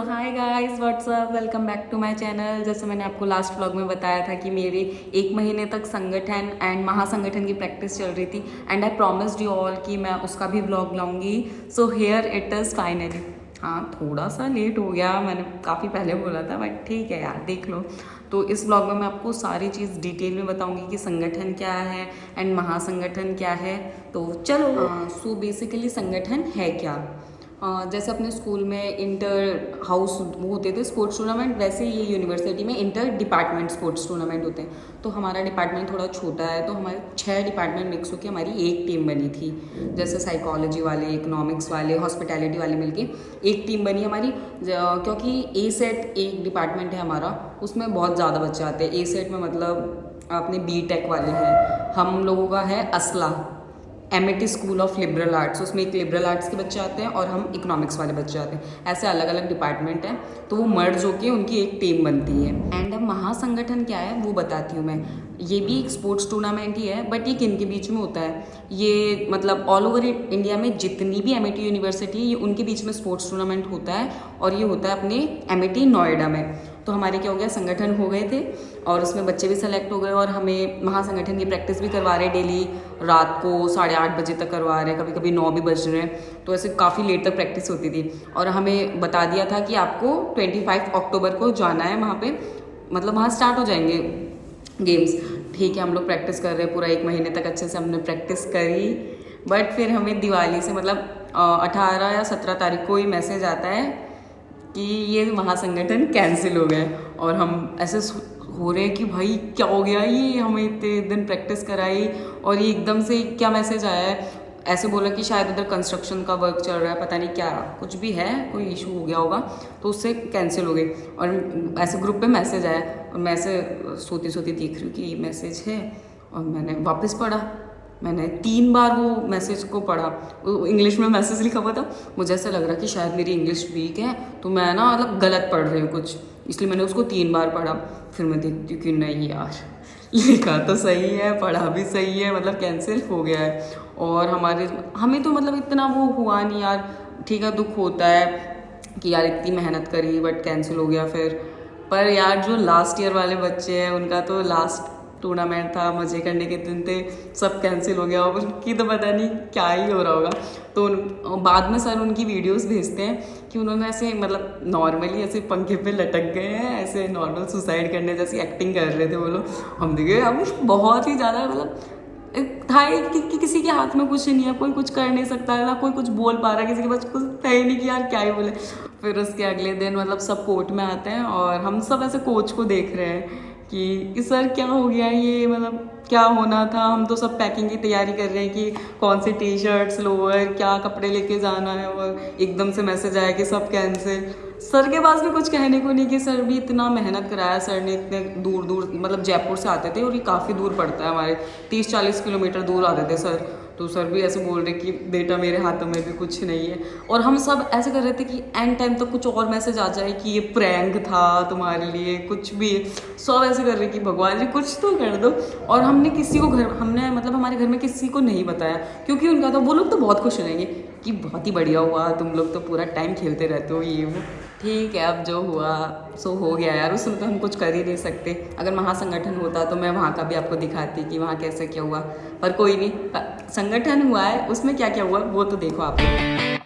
Hi guys, what's up, welcome back to my channel. जैसे मैंने आपको लास्ट व्लॉग में बताया था कि मेरे 1 महीने तक संगठन एंड महासंगठन की प्रैक्टिस चल रही थी and I promised you all कि मैं उसका भी व्लॉग लाऊंगी। So here it is finally. हाँ, थोड़ा सा लेट हो गया, मैंने काफ़ी पहले बोला था, बट ठीक है यार, देख लो। तो इस ब्लॉग में मैं आपको सारी चीज़ डिटेल में बताऊंगी कि संगठन क्या है एंड महासंगठन क्या है। तो चलो। सो बेसिकली संगठन है क्या। जैसे अपने स्कूल में इंटर हाउस वो होते थे स्पोर्ट्स टूर्नामेंट, वैसे ये यूनिवर्सिटी में इंटर डिपार्टमेंट स्पोर्ट्स टूर्नामेंट होते हैं। तो हमारा डिपार्टमेंट थोड़ा छोटा है, तो हमारे 6 डिपार्टमेंट मिक्स होकर हमारी एक टीम बनी थी। जैसे साइकोलॉजी वाले, इकोनॉमिक्स वाले, हॉस्पिटैलिटी वाले मिलके एक टीम बनी हमारी। क्योंकि ए सेट एक डिपार्टमेंट है हमारा, उसमें बहुत ज़्यादा बच्चे आते हैं। ए सेट में मतलब अपने बी टेक वाले हैं, हम लोगों का है असला Amity school of liberal arts, उसमें एक लिबरल आर्ट्स के बच्चे आते हैं और हम इकोनॉमिक्स वाले बच्चे आते हैं। ऐसे अलग अलग डिपार्टमेंट हैं, तो वो मर्ज होके उनकी एक टीम बनती है। एंड अब महासंगठन क्या है वो बताती हूँ मैं। ये भी एक स्पोर्ट्स टूर्नामेंट ही है, बट ये किन के बीच में होता है, ये मतलब ऑल ओवर इंडिया में जितनी भी एमिटी यूनिवर्सिटी है ये उनके बीच में स्पोर्ट्स टूर्नामेंट होता है, और ये होता है अपने एमिटी नोएडा में। तो हमारे क्या हो गया, संगठन हो गए थे और उसमें बच्चे भी सेलेक्ट हो गए, और हमें महासंगठन की प्रैक्टिस भी करवा रहे डेली। रात को 8:30 बजे तक करवा रहे हैं, कभी कभी 9 भी बज रहे हैं, तो ऐसे काफ़ी लेट तक प्रैक्टिस होती थी। और हमें बता दिया था कि आपको 25 अक्टूबर को जाना है वहाँ पे, मतलब वहाँ स्टार्ट हो जाएंगे गेम्स। ठीक है, हम लोग प्रैक्टिस कर रहे हैं पूरा 1 महीने तक अच्छे से हमने प्रैक्टिस करी। बट फिर हमें दिवाली से मतलब 18 या 17 तारीख को ही मैसेज आता है कि ये महासंगठन कैंसिल हो गए। और हम ऐसे हो रहे हैं कि भाई क्या हो गया, ये हमें इतने दिन प्रैक्टिस कराई और ये एकदम से क्या मैसेज आया है। ऐसे बोला कि शायद उधर कंस्ट्रक्शन का वर्क चल रहा है, पता नहीं क्या कुछ भी है, कोई इशू हो गया होगा, तो उससे कैंसिल हो गई। और ऐसे ग्रुप पे मैसेज आया और मैं ऐसे सोती सोती देख रही हूँ कि ये मैसेज है, और मैंने वापस पढ़ा। मैंने 3 बार वो मैसेज को पढ़ा, इंग्लिश में मैसेज लिखा हुआ था। मुझे ऐसा लग रहा कि शायद मेरी इंग्लिश वीक है, तो मैं ना मतलब गलत पढ़ रही हूँ कुछ, इसलिए मैंने उसको 3 बार पढ़ा। फिर मैं देखती हूँ कि नहीं यार, लिखा तो सही है, पढ़ा भी सही है, मतलब कैंसिल हो गया है। और हमें तो मतलब इतना वो हुआ नहीं यार। ठीक है, दुख होता है कि यार इतनी मेहनत करी बट कैंसिल हो गया फिर। पर यार जो लास्ट ईयर वाले बच्चे हैं उनका तो लास्ट टूर्नामेंट था, मज़े करने के दिन थे, सब कैंसिल हो गया, उनकी तो पता नहीं क्या ही हो रहा होगा। तो बाद में सर उनकी वीडियोस भेजते हैं कि उन्होंने ऐसे मतलब नॉर्मली ऐसे पंखे पे लटक गए हैं, ऐसे नॉर्मल सुसाइड करने जैसी एक्टिंग कर रहे थे वो लोग। हम देखे हम बहुत ही ज़्यादा मतलब था कि किसी के हाथ में कुछ नहीं है, कोई कुछ कर नहीं सकता है ना, कोई कुछ बोल पा रहा है, किसी के पास कुछ था ही नहीं कि यार क्या ही बोले। फिर उसके अगले दिन मतलब सब कोर्ट में आते हैं और हम सब ऐसे कोच को देख रहे हैं कि सर क्या हो गया, ये मतलब क्या होना था। हम तो सब पैकिंग की तैयारी कर रहे हैं कि कौन सी टी शर्ट्स, लोअर, क्या कपड़े लेके जाना है, और एकदम से मैसेज आया कि सब कैंसिल। सर के पास भी कुछ कहने को नहीं कि सर भी इतना मेहनत कराया, सर ने इतने दूर दूर मतलब जयपुर से आते थे, और ये काफ़ी दूर पड़ता है, हमारे 30-40 किलोमीटर दूर आते थे सर। तो सर भी ऐसे बोल रहे कि बेटा मेरे हाथों में भी कुछ नहीं है। और हम सब ऐसे कर रहे थे कि एंड टाइम तक कुछ और मैसेज आ जाए कि ये प्रैंक था तुम्हारे लिए, कुछ भी। सब ऐसे कर रहे कि भगवान जी कुछ तो कर दो। और हमने मतलब हमारे घर में किसी को नहीं बताया, क्योंकि उनका तो वो लोग तो बहुत खुश रहेंगे कि बहुत ही बढ़िया हुआ, तुम लोग तो पूरा टाइम खेलते रहते हो, ये वो। ठीक है, अब जो हुआ सो हो गया यार, उसमें तो हम कुछ कर ही नहीं सकते। अगर महासंगठन होता तो मैं वहाँ का भी आपको दिखाती कि वहाँ कैसे क्या हुआ, पर कोई नहीं। संगठन हुआ है, उसमें क्या क्या हुआ वो तो देखो आप लोग।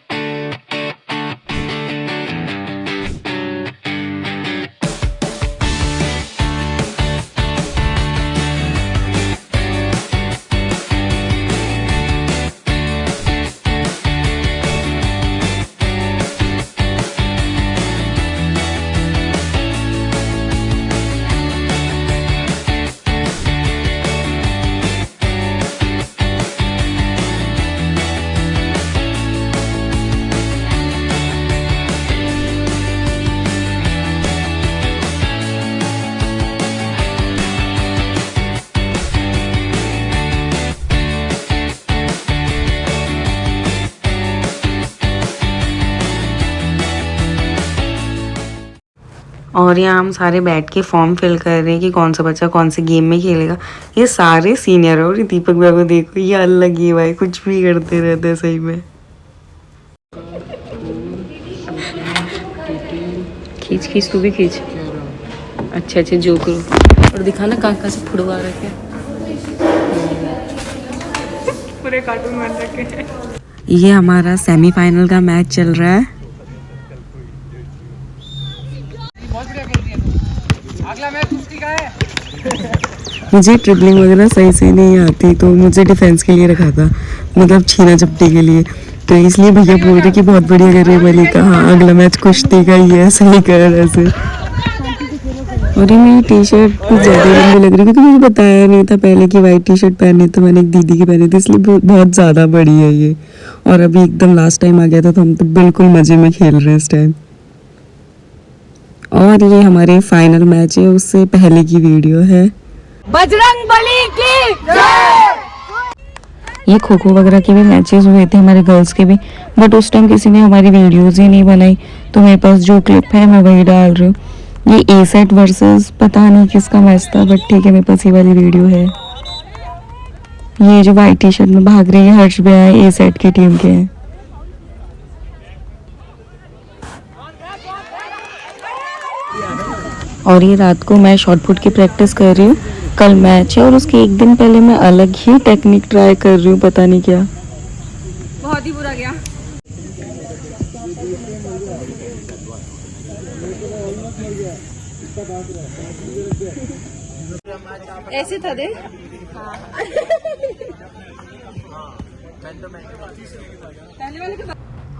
और यहाँ हम सारे बैठ के फॉर्म फिल कर रहे हैं कि कौन सा बच्चा कौन से गेम में खेलेगा। ये सारे सीनियर है, और दीपक भैया को देखो, ये अलग ही भाई, कुछ भी करते रहते हैं सही में। खींच खींच, तू भी खींच। अच्छा अच्छा जो करो, और दिखाना कहाँ कहाँ से फुड़वा रखे पूरे कार्टून बन रखे हैं। ये हमारा सेमीफाइनल का मैच चल रहा है। अगला मैच कुश्ती का है। मुझे ट्रिपलिंग वगैरह सही से नहीं आती, तो मुझे डिफेंस के लिए रखा था, मतलब छीना झपटी के लिए। तो इसलिए भैया बोल रहे कि बहुत बढ़िया कर रही है। मैंने कहा हाँ अगला मैच कुश्ती का ही है, सही कर ऐसे। और ये मेरी टी शर्ट कुछ ज़्यादा लंबी लग रही थी, तो मुझे बताया नहीं था पहले कि वाइट टी शर्ट पहनी, तो मैंने एक दीदी की पहनी थी, इसलिए बहुत ज़्यादा बड़ी है ये। और अभी एकदम लास्ट टाइम आ गया था, तो हम तो बिल्कुल मज़े में खेल रहे हैं इस टाइम। और ये हमारे फाइनल मैच है, उससे पहले की वीडियो है। बजरंगबली की जय। ये खो खो वगैरह के भी मैचेस हुए थे हमारे गर्ल्स के भी, बट उस टाइम किसी ने हमारी वीडियोस ही नहीं बनाई, तो मेरे पास जो क्लिप है मैं वही डाल रही हूँ। ये ए सेट वर्सेस पता नहीं किसका मैच था, बट ठीक है मेरे पास ये वाली वीडियो है। ये जो वाइट टी शर्ट में भाग रही है हर्ष भैया ए सेट की टीम के हैं। और ये रात को मैं शॉर्ट पुट की प्रैक्टिस कर रही हूँ, कल मैच है और उसके एक दिन पहले मैं अलग ही टेक्निक ट्राई कर रही हूँ, पता नहीं क्या। बहुत ही बुरा गया। ऐसे था दे।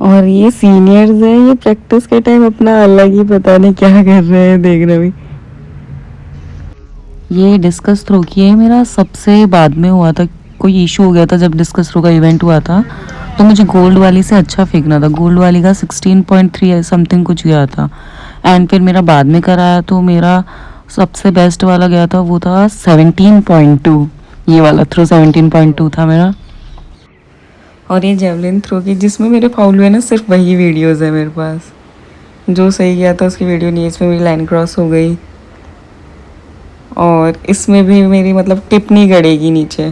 और ये सीनियर्स हैं, ये प्रैक्टिस के टाइम अपना अलग ही पता नहीं क्या कर रहे हैं, देख रहे भी। ये डिस्कस थ्रो की है, मेरा सबसे बाद में हुआ था, कोई इशू हो गया था जब डिस्कस थ्रो का इवेंट हुआ था, तो मुझे गोल्ड वाली से अच्छा फेंकना था। गोल्ड वाली का 16.3 समथिंग कुछ गया था, एंड फिर मेरा बाद में कराया तो मेरा सबसे बेस्ट वाला गया था, वो था 17.2। ये वाला थ्रो 17.2 था मेरा। और ये जेवलिन थ्रो की जिसमें मेरे फाउल हुए ना, सिर्फ वही वीडियोस है मेरे पास। जो सही गया था उसकी वीडियो नहीं है, इसमें मेरी लाइन क्रॉस हो गई, और इसमें भी मेरी मतलब टिप नहीं गड़ेगी नीचे,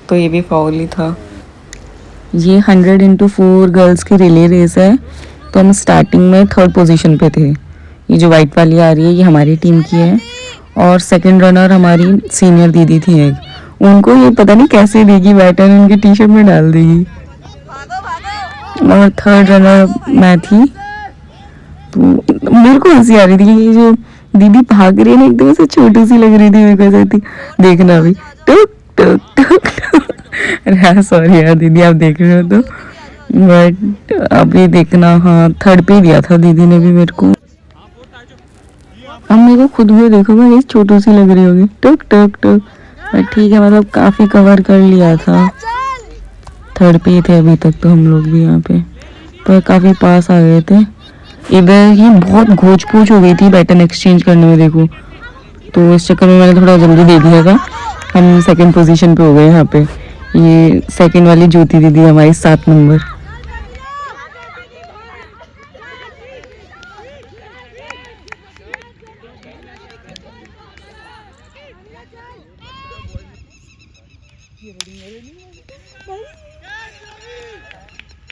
तो ये भी फाउल ही था। ये 100x4 गर्ल्स की रिले रेस है, तो हम स्टार्टिंग में 3rd पोजीशन पे थे। ये जो वाइट वाली आ रही है ये हमारी टीम की है, और सेकंड रनर हमारी सीनियर दीदी थी एक, उनको ये पता नहीं कैसे देगी बैटर, उनकी टी शर्ट में डाल देगी। और 3rd रनर मैं थी, तो मेरे को हंसी आ रही थी, ये जो दीदी भाग रही है ना एकदम से छोटी सी लग रही थी मेरे को, ऐसी थी देखना भी टुक टुक टुक टुक। अरे सॉरी यार दीदी आप देख रहे हो तो, बट अभी देखना हाँ 3rd पे दिया था दीदी ने भी मेरे को। अब मेरे को खुद भी देखो मैं छोटी सी लग रही होगी, टुक टुक टुक, ठीक है मतलब काफी कवर कर लिया था। 3rd पे थे अभी तक तो हम लोग भी यहाँ पे, पर काफी पास आ गए थे। इधर ही बहुत घोच पोच हो गई थी बैटन एक्सचेंज करने में देखो, तो इस चक्कर में मैंने थोड़ा जल्दी दे दिया था। हम 2nd पोजीशन पे हो गए यहाँ पे। ये 2nd वाली ज्योति दीदी हमारी 7 नंबर।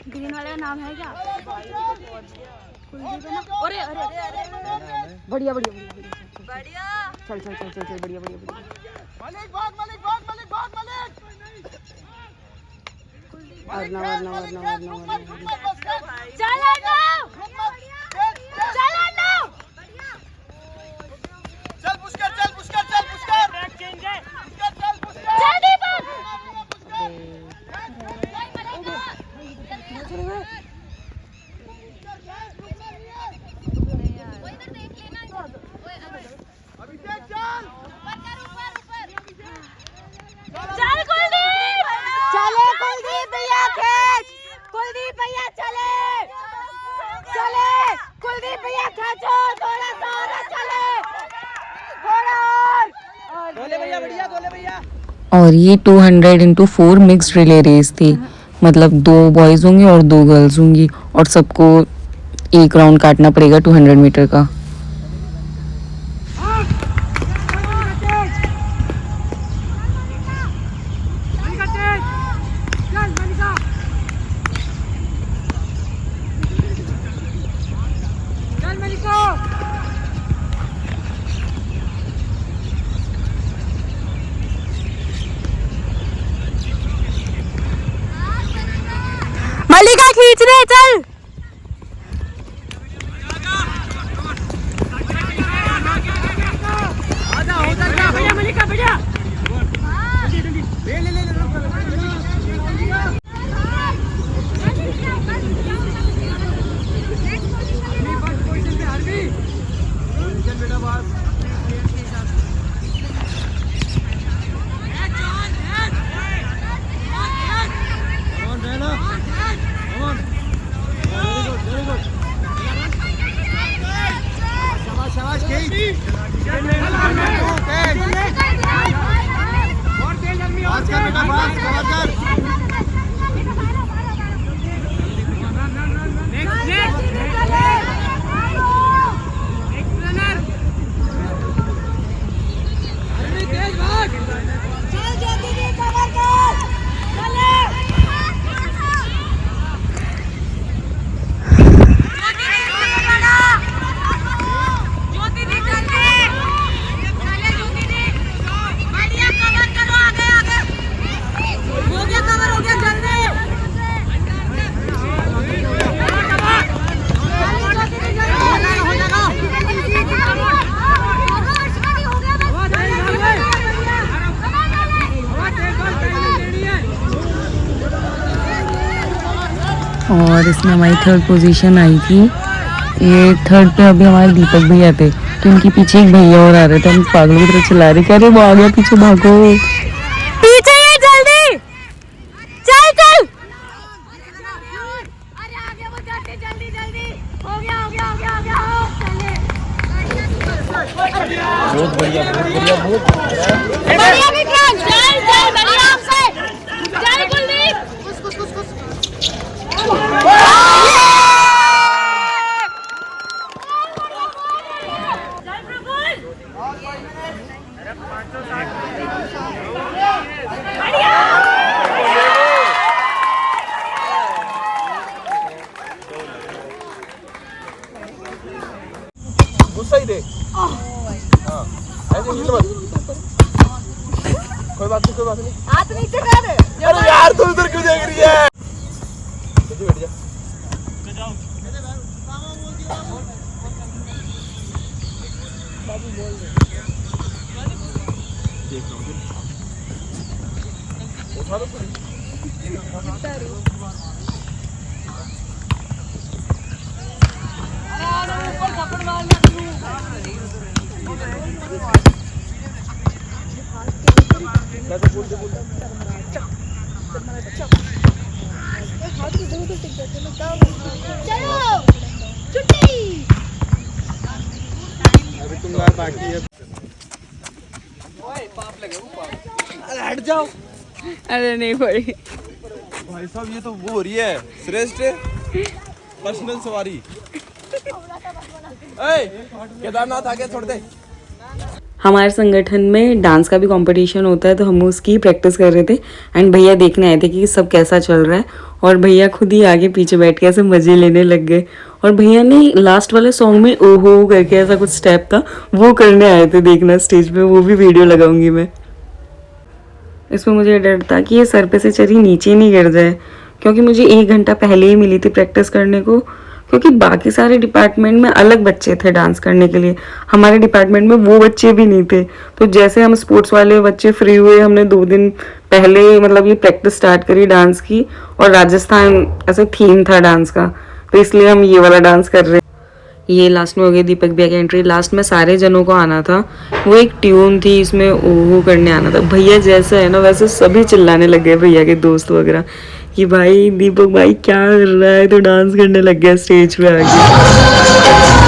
ग्रीन वाले का नाम है क्या? कुलदीप है ना? अरे अरे बढ़िया बढ़िया बढ़िया, चल चल चल चल चल बढ़िया बढ़िया बढ़िया। मालिक भाग मालिक भाग मालिक भाग मालिक। वरना वरना वरना वरना चलो ना चलो ना, चल पुष्कर चल पुष्कर चल पुष्कर, बैक चेंज है पुष्कर चल पुष्कर जल्दी भाग। और ये 200x4 मिक्स्ड रिले रेस थी, मतलब 2 बॉयज़ होंगे और 2 गर्ल्स होंगी, और सबको एक राउंड काटना पड़ेगा 200 मीटर का। मलिका खींच रहे, चल। और इसमें हमारी थर्ड पोजीशन आई थी। ये थर्ड पे अभी हमारे दीपक भैया थे, तो उनके पीछे एक भैया और आ रहे थे। हम पागलों की तरह चिल्ला रहे, कह रहे वो आ गया, पीछे भागो, पीछे ये, जल्दी चल चल। अरे आ गया वो, जाते जल्दी जल्दी, हो गया हो गया हो गया हो गया, बहुत बढ़िया बहुत बढ़िया विक्रम, चल चल बढ़िया से, चल कुलदीप। गुस्सा ही दे। हाँ ऐसे ही तो बस, कोई बात नहीं। हाथ नीचे कर। अरे यार तू उधर क्यों देख रही है? बैठ जा। चलो छुट्टी। अभी तुम यार बाकी है। अरे हट जाओ। अरे नहीं पड़ी भाई साहब ये तो वो हो रही है श्रेष्ठ पर्सनल सवारी। केदारनाथ आगे छोड़ दे। हमारे संगठन में डांस का भी कंपटीशन होता है, तो हम उसकी प्रैक्टिस कर रहे थे। एंड भैया देखने आए थे कि सब कैसा चल रहा है, और भैया खुद ही आगे पीछे बैठ के ऐसे मजे लेने लग गए। और भैया ने लास्ट वाले सॉन्ग में ओहो करके ऐसा कुछ स्टेप था, वो करने आए थे देखना स्टेज पे। वो भी वीडियो लगाऊंगी मैं। इसमें मुझे डर था कि ये सर पे से चरी नीचे नहीं गिर जाए, क्योंकि मुझे 1 घंटा पहले ही मिली थी प्रैक्टिस करने को, क्योंकि बाकी सारे डिपार्टमेंट में अलग बच्चे थे डांस करने के लिए, हमारे डिपार्टमेंट में वो बच्चे भी नहीं थे। तो जैसे हम स्पोर्ट्स वाले बच्चे फ्री हुए, हमने 2 दिन पहले मतलब ये प्रैक्टिस स्टार्ट करी डांस की, और राजस्थान ऐसे थीम था डांस का, तो इसलिए हम ये वाला डांस कर रहे हैं। ये लास्ट में हो गई दीपक भैया की एंट्री। लास्ट में सारे जनों को आना था, वो एक ट्यून थी, इसमें ओहो करने आना था। भैया जैसा है ना वैसे सभी चिल्लाने लग गए, भैया के दोस्त वगैरह, कि भाई दीपक भाई क्या कर रहा है, तो डांस करने लग गया स्टेज पे आके।